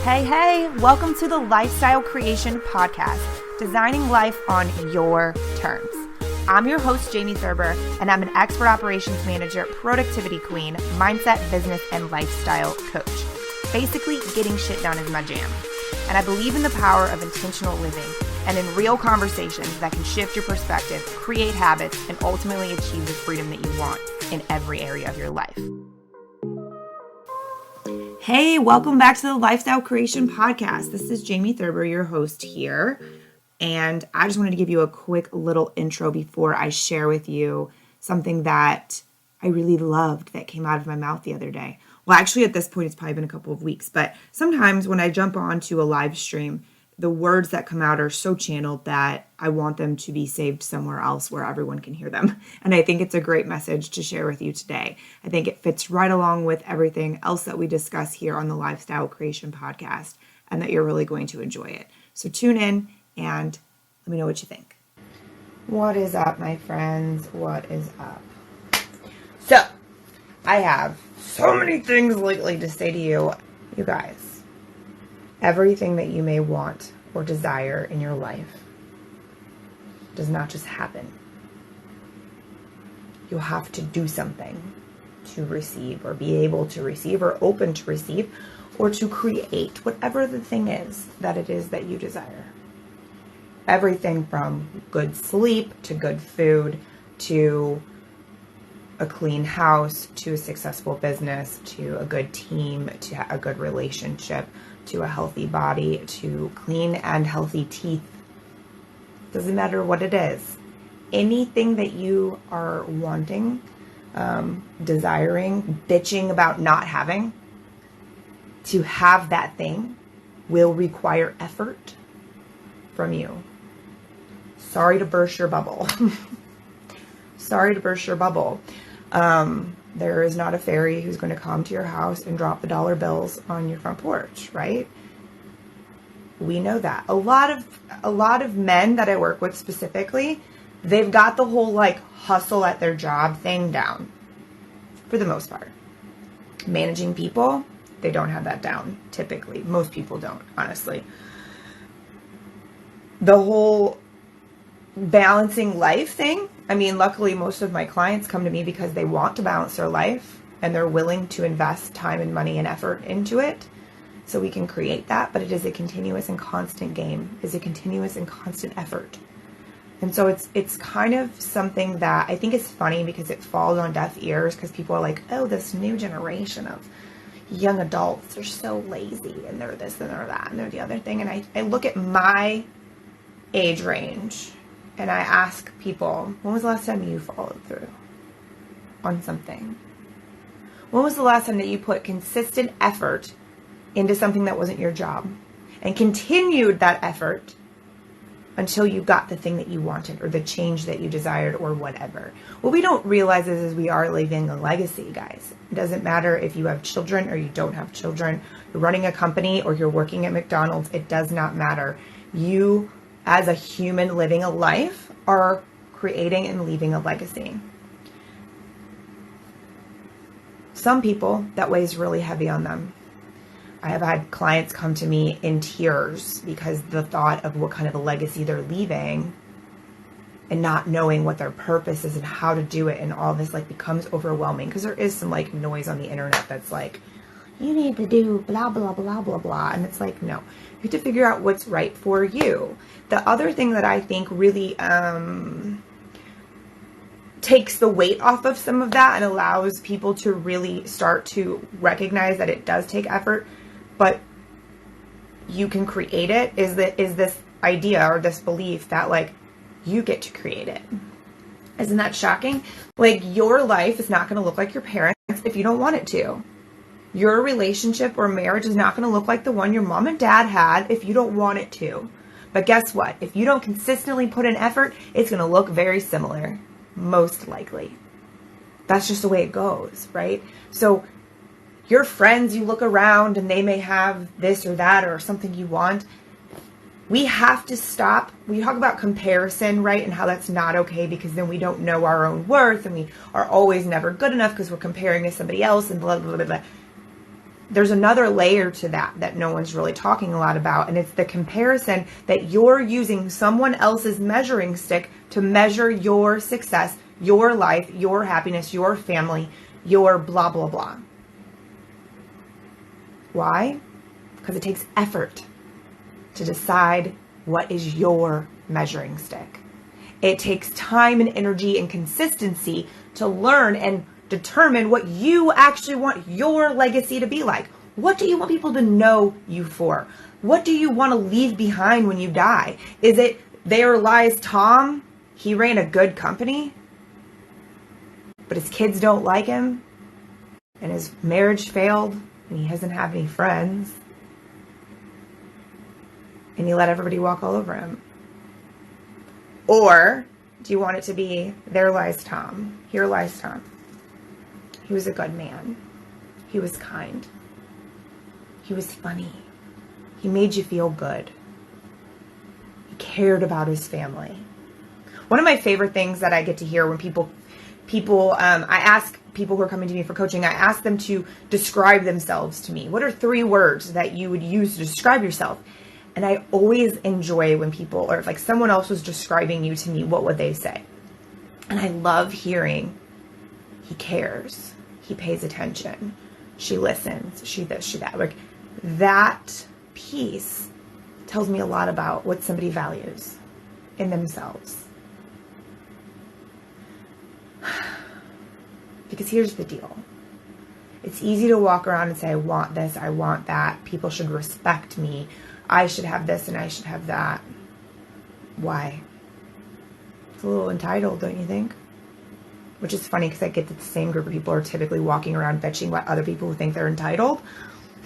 Hey, welcome to the Lifestyle Creation Podcast, designing life on your terms. I'm your host, Jamie Thurber, and I'm an expert operations manager, productivity queen, mindset, business, and lifestyle coach. Basically, getting shit done is my jam. And I believe in the power of intentional living and in real conversations that can shift your perspective, create habits, and ultimately achieve the freedom that you want in every area of your life. Hey, welcome back to the Lifestyle Creation Podcast. This is Jamie Thurber, your host here. And I just wanted to give you a quick little intro before I share with you something that I really loved that came out of my mouth the other day. Well, actually, at this point, it's probably been a couple of weeks. But sometimes when I jump onto a live stream, the words that come out are so channeled that I want them to be saved somewhere else where everyone can hear them. And I think it's a great message to share with you today. I think it fits right along with everything else that we discuss here on the Lifestyle Creation Podcast, and that you're really going to enjoy it. So tune in and let me know what you think. What is up, my friends? What is up? So, I have so many things lately to say to you. You guys, everything that you may want or desire in your life does not just happen. You have to do something to receive, or be able to receive, or open to receive, or to create whatever the thing is that it is that you desire. Everything from good sleep to good food to a clean house to a successful business to a good team to a good relationship to a healthy body to clean and healthy teeth. Doesn't matter what it is. Anything that you are wanting, desiring, bitching about not having, to have that thing will require effort from you. Sorry to burst your bubble. Sorry to burst your bubble. There is not a fairy who's going to come to your house and drop the dollar bills on your front porch, right? We know that. A lot of men that I work with specifically, they've got the whole hustle at their job thing down for the most part. Managing people, they don't have that down typically. Most people don't, honestly. The whole balancing life thing, I mean, luckily most of my clients come to me because they want to balance their life and they're willing to invest time and money and effort into it so we can create that. But it is a continuous and constant game, is a continuous and constant effort. And so it's kind of something that I think is funny because it falls on deaf ears because people are like, oh, this new generation of young adults are so lazy and they're this and they're that and they're the other thing. And I look at my age range and I ask people, when was the last time you followed through on something? When was the last time that you put consistent effort into something that wasn't your job and continued that effort until you got the thing that you wanted or the change that you desired or whatever? What we don't realize is we are leaving a legacy, guys. It doesn't matter if you have children or you don't have children, you're running a company or you're working at McDonald's, it does not matter. You, as a human living a life, are creating and leaving a legacy. Some people, that weighs really heavy on them. I have had clients come to me in tears because the thought of what kind of a legacy they're leaving and not knowing what their purpose is and how to do it and all this becomes overwhelming because there is some noise on the internet that's you need to do blah, blah, blah, blah, blah. And it's no, you have to figure out what's right for you. The other thing that I think really takes the weight off of some of that and allows people to really start to recognize that it does take effort, but you can create it, is this idea or this belief that you get to create it. Isn't that shocking? Your life is not going to look like your parents if you don't want it to. Your relationship or marriage is not going to look like the one your mom and dad had if you don't want it to. But guess what? If you don't consistently put in effort, it's going to look very similar, most likely. That's just the way it goes, right? So your friends, you look around and they may have this or that or something you want. We have to stop. We talk about comparison, right? And how that's not okay because then we don't know our own worth and we are always never good enough because we're comparing to somebody else and blah, blah, blah, blah. there's another layer to that no one's really talking a lot about, and it's the comparison that you're using someone else's measuring stick to measure your success, your life, your happiness, your family, your blah, blah, blah. Why? Because it takes effort to decide what is your measuring stick. It takes time and energy and consistency to learn and determine what you actually want your legacy to be like. What do you want people to know you for? What do you want to leave behind when you die? Is it there lies Tom? He ran a good company, but his kids don't like him, and his marriage failed, and he doesn't have any friends, and he let everybody walk all over him? Or do you want it to be there lies Tom? Here lies Tom. He was a good man. He was kind. He was funny. He made you feel good. He cared about his family. One of my favorite things that I get to hear when I ask people who are coming to me for coaching, I ask them to describe themselves to me. What are 3 words that you would use to describe yourself? And I always enjoy when people, or if like someone else was describing you to me, what would they say? And I love hearing, he cares, he pays attention, she listens, she this, she that. Like that piece tells me a lot about what somebody values in themselves. Because here's the deal. It's easy to walk around and say, I want this, I want that. People should respect me. I should have this and I should have that. Why? It's a little entitled, don't you think? Which is funny because I get that the same group of people are typically walking around bitching about other people who think they're entitled.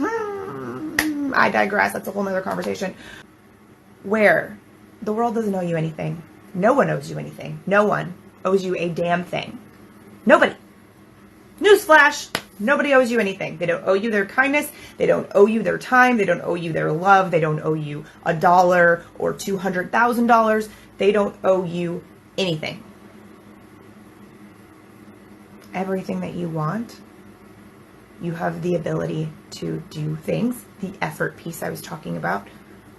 I digress. That's a whole nother conversation. Where the world doesn't owe you anything. No one owes you anything. No one owes you a damn thing. Nobody. Newsflash. Nobody owes you anything. They don't owe you their kindness. They don't owe you their time. They don't owe you their love. They don't owe you $1 or $200,000. They don't owe you anything. Everything that you want, you have the ability to do things, the effort piece I was talking about,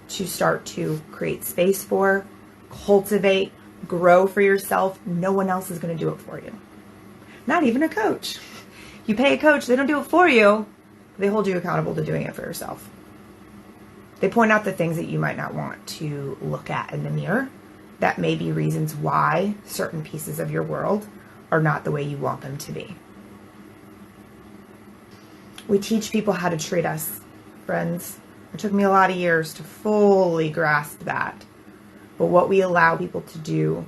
to start to create space for, cultivate, grow for yourself. No one else is going to do it for you. Not even a coach. You pay a coach, they don't do it for you. They hold you accountable to doing it for yourself. They point out the things that you might not want to look at in the mirror. That may be reasons why certain pieces of your world are not the way you want them to be. We teach people how to treat us, friends. It took me a lot of years to fully grasp that. But what we allow people to do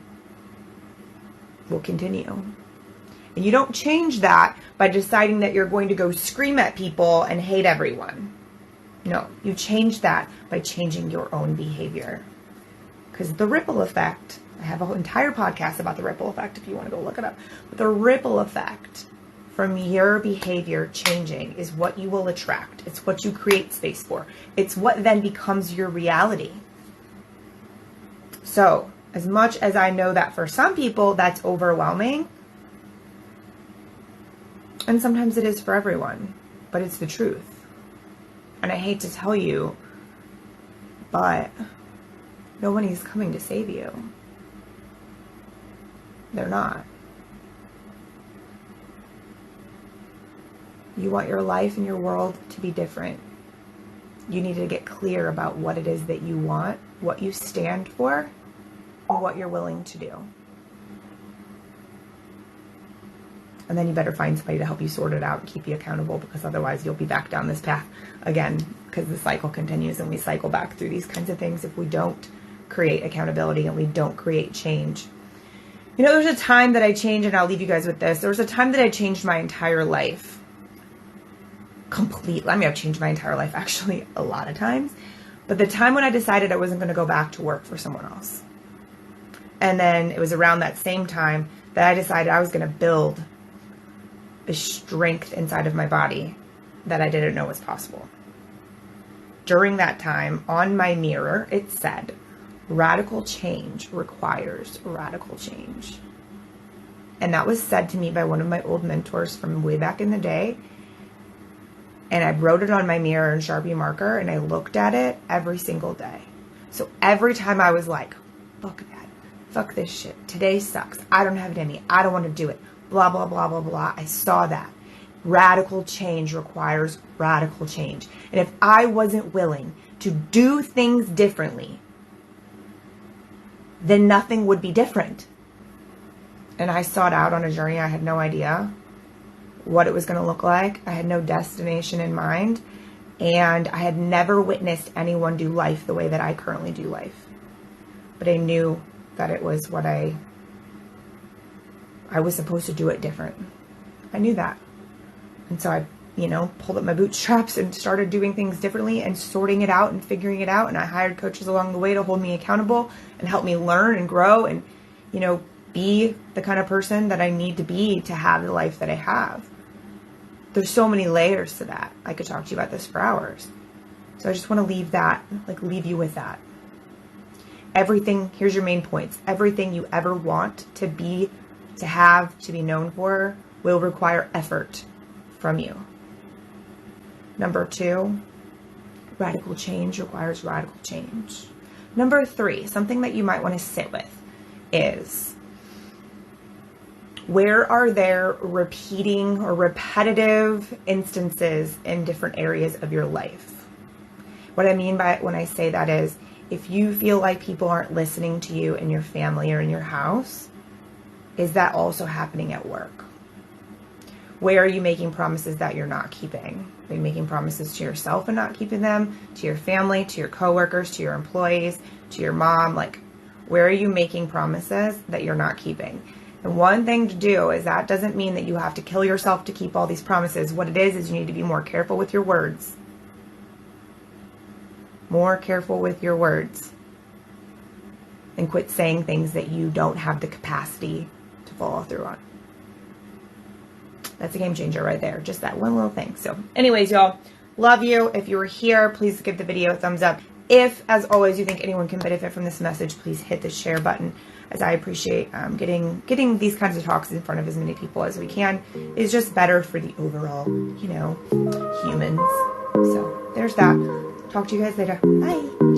will continue. And you don't change that by deciding that you're going to go scream at people and hate everyone. No, you change that by changing your own behavior. Because the ripple effect, I have an entire podcast about the ripple effect if you want to go look it up. But the ripple effect from your behavior changing is what you will attract. It's what you create space for. It's what then becomes your reality. So, as much as I know that for some people that's overwhelming, and sometimes it is for everyone, but it's the truth. And I hate to tell you, but nobody's coming to save you. They're not. You want your life and your world to be different. You need to get clear about what it is that you want, what you stand for, and what you're willing to do. And then you better find somebody to help you sort it out and keep you accountable, because otherwise you'll be back down this path again, because the cycle continues and we cycle back through these kinds of things if we don't create accountability and we don't create change. You know, there's a time that I changed, and I'll leave you guys with this. There was a time that I changed my entire life. Completely. I mean, I've changed my entire life actually a lot of times. But the time when I decided I wasn't going to go back to work for someone else. And then it was around that same time that I decided I was going to build a strength inside of my body that I didn't know was possible. During that time, on my mirror, it said, radical change requires radical change. And that was said to me by one of my old mentors from way back in the day. And I wrote it on my mirror in Sharpie marker, and I looked at it every single day. So every time I was like, fuck that, fuck this shit, today sucks, I don't have it in me, I don't want to do it, blah, blah, blah, blah, blah, I saw that. Radical change requires radical change. And if I wasn't willing to do things differently, then nothing would be different. And I sought out on a journey. I had no idea what it was going to look like. I had no destination in mind. And I had never witnessed anyone do life the way that I currently do life. But I knew that it was what I was supposed to do it different. I knew that. And so I, pulled up my bootstraps and started doing things differently and sorting it out and figuring it out. And I hired coaches along the way to hold me accountable and help me learn and grow and, be the kind of person that I need to be to have the life that I have. There's so many layers to that. I could talk to you about this for hours. So I just want to leave you with that. Everything, here's your main points. Everything you ever want to be, to have, to be known for will require effort from you. Number 2, radical change requires radical change. Number 3, something that you might want to sit with is, where are there repeating or repetitive instances in different areas of your life? What I mean by when I say that is, if you feel like people aren't listening to you in your family or in your house, is that also happening at work? Where are you making promises that you're not keeping? Are you making promises to yourself and not keeping them? To your family, to your coworkers, to your employees, to your mom? Where are you making promises that you're not keeping? And one thing to do is, that doesn't mean that you have to kill yourself to keep all these promises. What it is you need to be more careful with your words. More careful with your words. And quit saying things that you don't have the capacity to follow through on. That's a game changer right there. Just that one little thing. So anyways, y'all, love you. If you were here, please give the video a thumbs up. If, as always, you think anyone can benefit from this message, please hit the share button, as I appreciate getting these kinds of talks in front of as many people as we can. Is just better for the overall, humans. So there's that. Talk to you guys later. Bye.